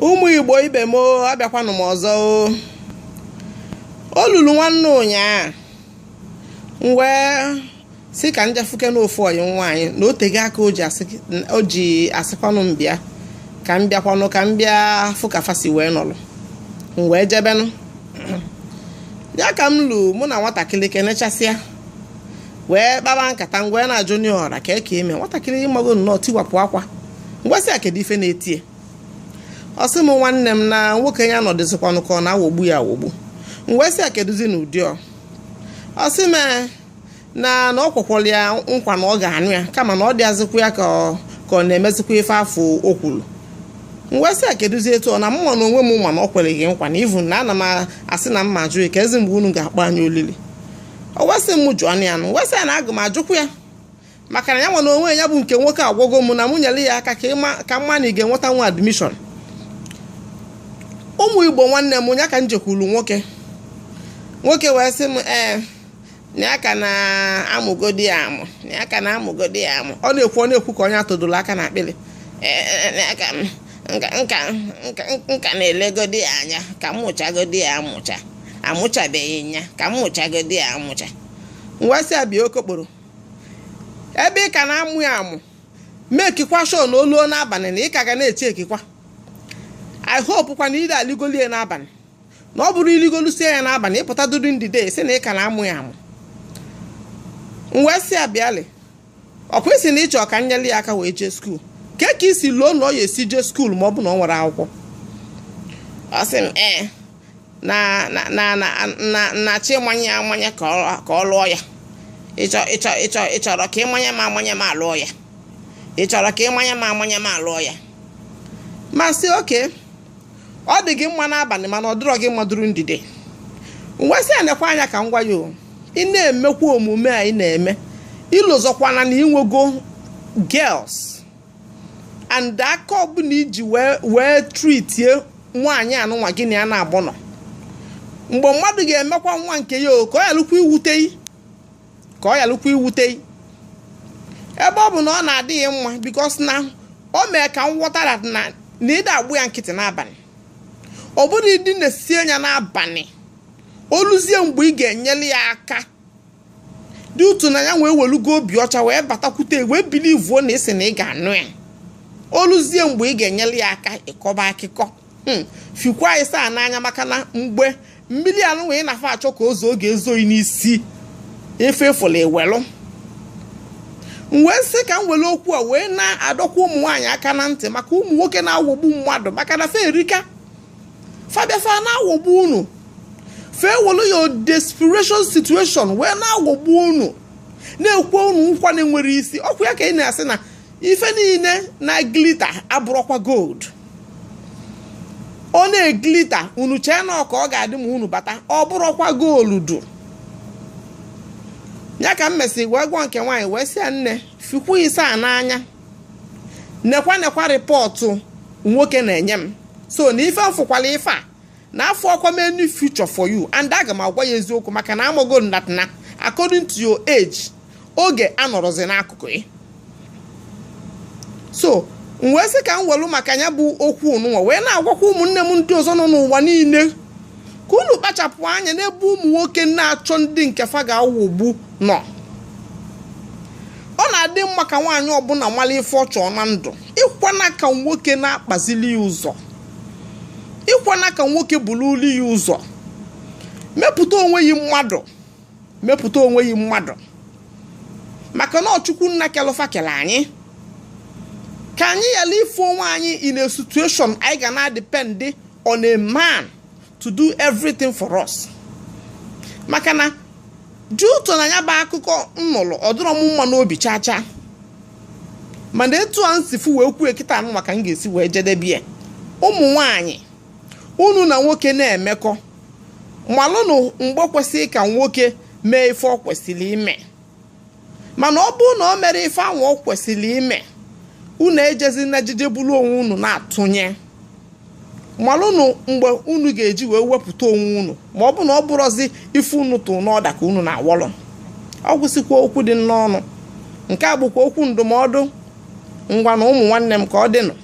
Ụmụ Igbo ibe m abịakwanụ m ọzọ. Olulu nwanne ụnyaa wee si ka njefuke n'ofu oyi nwaanyị na otege aka o ji asịkwanụ mbịa ka mbịakwanụ ka mbịa fụkafasi wee nọlụ wee jebenụ ya ka m lu mụ na nwatakịrị kenechasịa wee kpaba nkata ngwe na junior ka eke ime nwatakịrị ịmago nnọọ tiwapụ akwa ngwasị a kedu ife na-etie ọsị m nwanne m na nwoke ya nọdụzikwanụ ka ọ na-awogbu ya awogbu ngwasị a keduzi n'ụdị ọsị m na ọ kwakwọrọ ya nkwa na ọ ga-anụ ya kama na ọ dị azịkwa ya ka ọ na-emezikwa ife afọ o kwuru ngwasị a keduzi etu na mma na onwe m nwa na ọ kwere gị nkwa na ivu na ana m asị na mma jụ ka ezi mgbe unu ga-akpọ anya olili ọ wasị m jụọ anya nụ ngwasị a na aga m ajụkwa ya maka na ya nwa na onwe ya bụ nke nwoke agwago m na mụ nyere ya aka ka mma na ị ga-enweta nwa admishọn. Ụmụ Igbo nwanne m ya ka m jekwuru nwoke wee sị m na aka na-amụgodi ya amụ na aka na-amụgodi ya amụ ọ na-ekwu ka onye atụdụrụ aka na akpịrị nka na-elegodi ya anya ka m mụchagodi ya amụchabeghị ya ka m mụchagodi ya amụcha ngwasị abịa okokporo ebe ị ka na-amụ ya amụ mekikwa show na oluo n'abalị na ị ka ga na-eche ekikwa I hope kwa na ị da-aligolu ya n'abalị na ọ bụrụ iligolusie ya n'abalị ịpụta dudu ndịde si na ị ka na-amụ ya amụ ngwasị abịalị ọkwa isi na ịchọ ka nyeli ya aka wee jee skuul ka isi lụọ na ọ ya esi jee skuul ma ọ bụ na ọ nwere akwụkwọ. Ọ sị m na chi manye amanye ka ọ lụọ ya ịchọrọ ka ịmanye ma amanye ma alụọ ya ịchọrọ ka ịmanye ma amanye ma alụọ ya ma sị oke ọ dị gị mma n'abalị mana ọ dịrọ gị mma duru ndịde ngwasị a nekwa anya ka m gwa ya ị na-emekwa omume a ị na-eme ịlụzọkwana na inwego girls and aka ọbụla iji wee tritie nwaanyị anụnwa gị na ya na-agbọ nọ mgbe mmadụ ga-emekwa nwa nke ya ka ọ yalụkwa iwute ebe ọ bụ na ọ na-adịghị mma bikos na o mee ka m ghọtara na ịda agbụ ya nkịtị n'abalị ọ bụrụ ịdị na-esi anya n'abalị oluzie mgbe ị ga-enyere ya aka dị utu na ya wee welugo obi ọcha wee batakwute wee bilivuo na isi na ị ga-anụ ya oluzie mgbe ị ga-enyere ya aka ịkọba akụkọ fikwa ịsa n'anya maka na mgbe mmiri anụ wee na-afa achọ ka ozu oge ezoghị n'isi efe efula ewelu wee sị ka m were okwu a wee na-adọkwa ụmụ nwaanyị aka na ntị maka ụmụ nwoke na-awọgbu mmadụ maka na fe erika fabiafa na-awọgbu unu fe welu ya desperation situation wee na-awọgbu unu na-ekwe unu nkwa na-enwere isi ọkwa ya ka ị na-asị na ife niile na glita abụrọkwa gold ọ na-eglita unu chee na ọka ọ ga-adị ma unu bata ọ bụrọkwa goldu ya ka m mesịrị wee gwa nke nwaanyị wee sị ya nne fikwu ise a n'anya nekwa rịpọtụ nwoke na-enye m so na ife mfụkwala ife a na afọ ọkwa menu future for you and aga m agwa ya eziokwu maka na amago na according to your age oge anọrọzi n'akụkụ ya so wee sị ka m welu maka ya bụ okwu ụnụnwa wee na-agwakwa ụmụnne m ndị ọzọ nọ n'ụwa niile ka unu kpachapụ anya n'ebe ụmụ nwoke na-achọ ndị nke fa ga-awụgbu nọ. Ọ na-adị mma ka nwaanyị ọbụla mara ife ọ chọọ na ndụ ịkwana ka nwoke na-akpazili ya ụzọ ịkwana ka nwoke bululi ya ụzọ mepụta onwe yi mmadụ maka na Chukwu nna kelụfa kele anyị ka anyị yala ife onwe anyị in a situation anyị ga na-depend on a man to do everything for us maka na juto na ya bụ akụkọ nnụlụ ọdụrọ m mma n'obi chacha mana etu a nsifu wee kwuo kịta anụ maka m ga-esi wee jedebie ụmụ nwaanyị unu na nwoke na-emekọ malụnụ mgbe kwesịrị ka nwoke mee ife ọ kwesịrị ime mana ọ bụrụ na o mere ife ahụ ọ kwesịrị ime unu ejezi na ejije bụrụ onwe unu na-atụnye malụnụ mgbe unu ga-eji wee wepụta onwe unu ma ọ bụ na ọ bụrụzi ife unu tụ n'ọda ka unu na-awọlọ ọ gwụsịkwa okwu dị n'ọnụ nke a bụkwa okwu ndụmọdụ ngwa na ụmụ nwanne m ka ọ dịnụ.